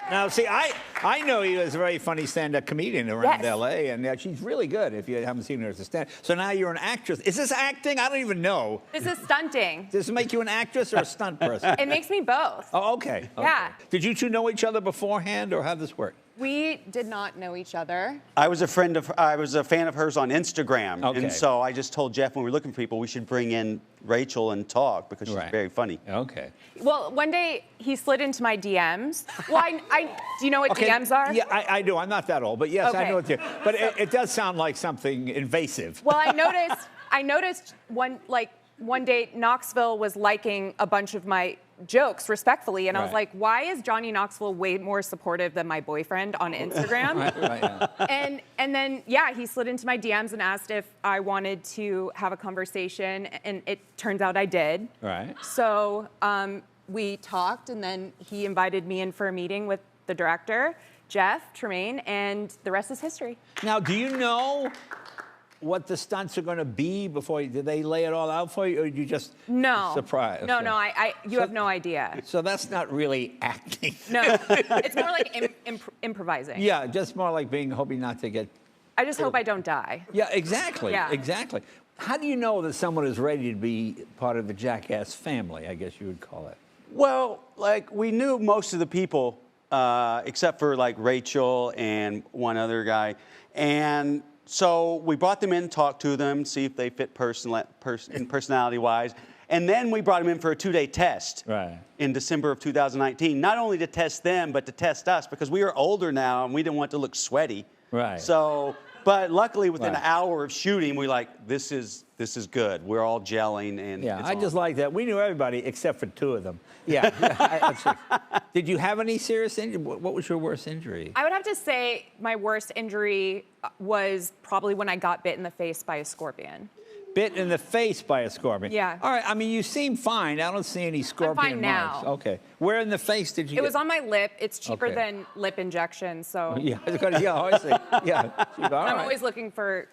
Now, see, I know you as a very funny stand-up comedian around Yes. L.A., and she's really good if you haven't seen her as a stand. So now you're an actress. Is this acting? I don't even know. This is stunting. Does this make you an actress or a stunt person? It makes me both. Oh, okay. Yeah. Did you two know each other beforehand, or how did this work? We did not know each other. I was a fan of hers on Instagram, Okay. and so I just told Jeff when we were looking for people, we should bring in Rachel and talk because she's Right. very funny. Okay. Well, one day he slid into my DMs. Well, do you know what DMs are? Yeah, I do. I'm not that old, but yes, I Okay. know it. But it does sound like something invasive. Well, I noticed one day Knoxville was liking a bunch of my jokes respectfully, and I was Right. like, why is Johnny Knoxville way more supportive than my boyfriend on Instagram? Right, yeah. And then, yeah, he slid into my DMs and asked if I wanted to have a conversation, and it turns out I did. Right. So we talked, and then he invited me in for a meeting with the director, Jeff Tremaine, and the rest is history. Now, do you know what the stunts are going to be before did they lay it all out for you, or did you just surprise? No, you have no idea. So that's not really acting. No, it's more like improvising. Yeah, just more like hoping not to get. I just hope I don't die. Yeah, exactly. Yeah. Exactly. How do you know that someone is ready to be part of the Jackass family, I guess you would call it? Well, like we knew most of the people, except for like Rachel and one other guy, and so we brought them in, talked to them, see if they fit personality-wise, and then we brought them in for a 2-day test in December of 2019, not only to test them, but to test us, because we are older now and we didn't want to look sweaty. Right. So, but luckily within Right. an hour of shooting, we like, this is good. We're all gelling and Yeah, it's I on. just like that. We knew everybody except for 2 of them. Yeah. Did you have any serious injury? What was your worst injury? I would have to say my worst injury was probably when I got bit in the face by a scorpion. Bit in the face by a scorpion. Yeah. All right. I mean, you seem fine. I don't see any scorpion fine marks. now. Okay. Where in the face did you? It was on my lip. It's cheaper Okay. than lip injections, so Yeah. Yeah. I see. Yeah. All I'm right. always looking for,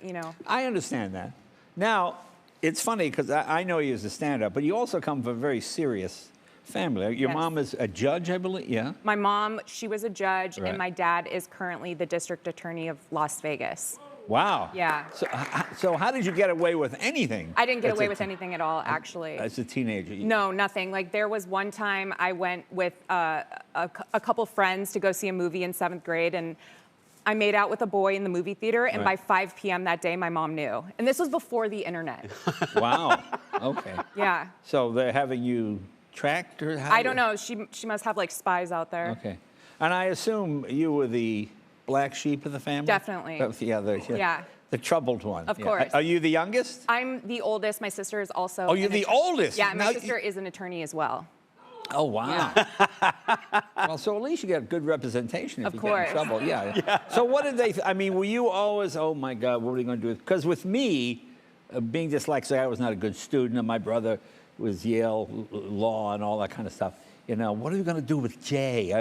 I understand that. Now, it's funny because I know you as a stand-up, but you also come from a very serious family. Your Yes. mom is a judge, I believe. Yeah. My mom, she was a judge, Right. and my dad is currently the district attorney of Las Vegas. Wow. Yeah. So how did you get away with anything? I didn't get as away a with anything at all, actually. As a teenager? No, nothing. Like, there was one time I went with a couple friends to go see a movie in 7th grade, and I made out with a boy in the movie theater, and by 5 p.m. that day, my mom knew. And this was before the internet. Wow. Okay. Yeah. So they're having you tracked, or how? I don't know. She must have, like, spies out there. Okay. And I assume you were the black sheep of the family? Definitely. Yeah. The troubled one. Of Yeah. course. Are you the youngest? I'm the oldest. My sister is also. Oh, you're the oldest? Yeah, my Now sister is an attorney as well. Oh, wow. Well, so at least you get good representation if Of you get in course. trouble. Yeah. So what did they, I mean, were you always, oh my God, what are we going to do? Because with me, being dyslexic, I was not a good student, and my brother was Yale Law and all that kind of stuff. What are we going to do with Jay?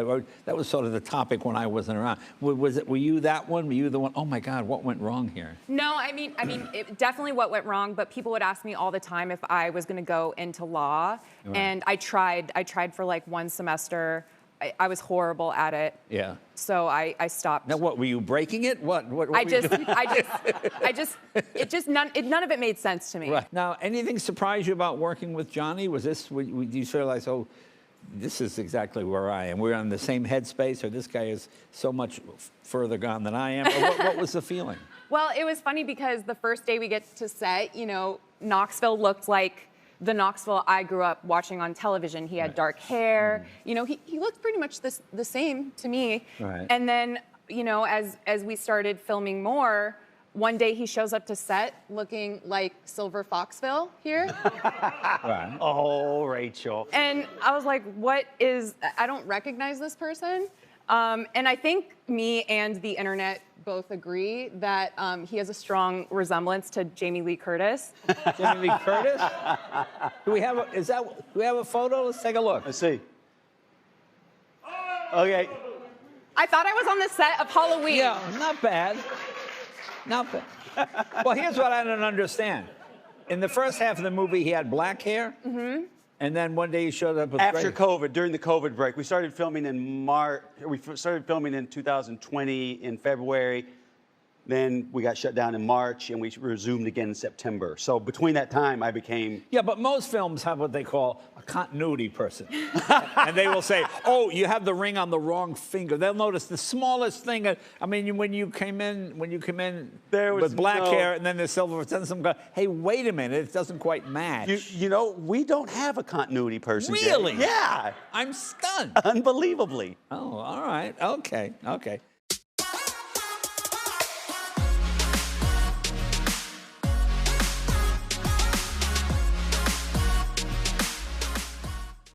That was sort of the topic when I wasn't around. Were you that one? Were you the one, oh my God, what went wrong here? No, I mean, definitely what went wrong, but people would ask me all the time if I was going to go into law, and I tried for like 1 semester. I was horrible at it. Yeah. So I stopped. Now, what, were you breaking it? What were you doing? None of it made sense to me. Right. Now, anything surprise you about working with Johnny? Was this, do you sort of like, oh, this is exactly where I am. We're on the same headspace, or this guy is so much further gone than I am. Or what was the feeling? Well, it was funny because the first day we get to set, Knoxville looked like the Knoxville I grew up watching on television. He had dark hair. He looked pretty much the same to me. Right. And then, as we started filming more, one day he shows up to set looking like Silver Foxville here. Right. Oh, Rachel. And I was like, I don't recognize this person. And I think me and the internet both agree that he has a strong resemblance to Jamie Lee Curtis. Jamie Lee Curtis? Do we have a photo? Let's take a look. Let's see. Okay. I thought I was on the set of Halloween. Yeah, not bad. Not bad. Well, here's what I don't understand. In the first half of the movie, he had black hair. Mm-hmm. And then one day you showed up with After Grace. COVID, during the COVID break, we started filming in March. We started filming in 2020 in February. Then we got shut down in March, and we resumed again in September. So between that time, I became. Yeah, but most films have what they call a continuity person. And they will say, oh, you have the ring on the wrong finger. They'll notice the smallest thing. I mean, when you came in There was with black no- hair and then the silver, then some guy, hey, wait a minute, it doesn't quite match. You know, we don't have a continuity person. Jay. Really? Yeah. I'm stunned. Unbelievably. Oh, all right. Okay.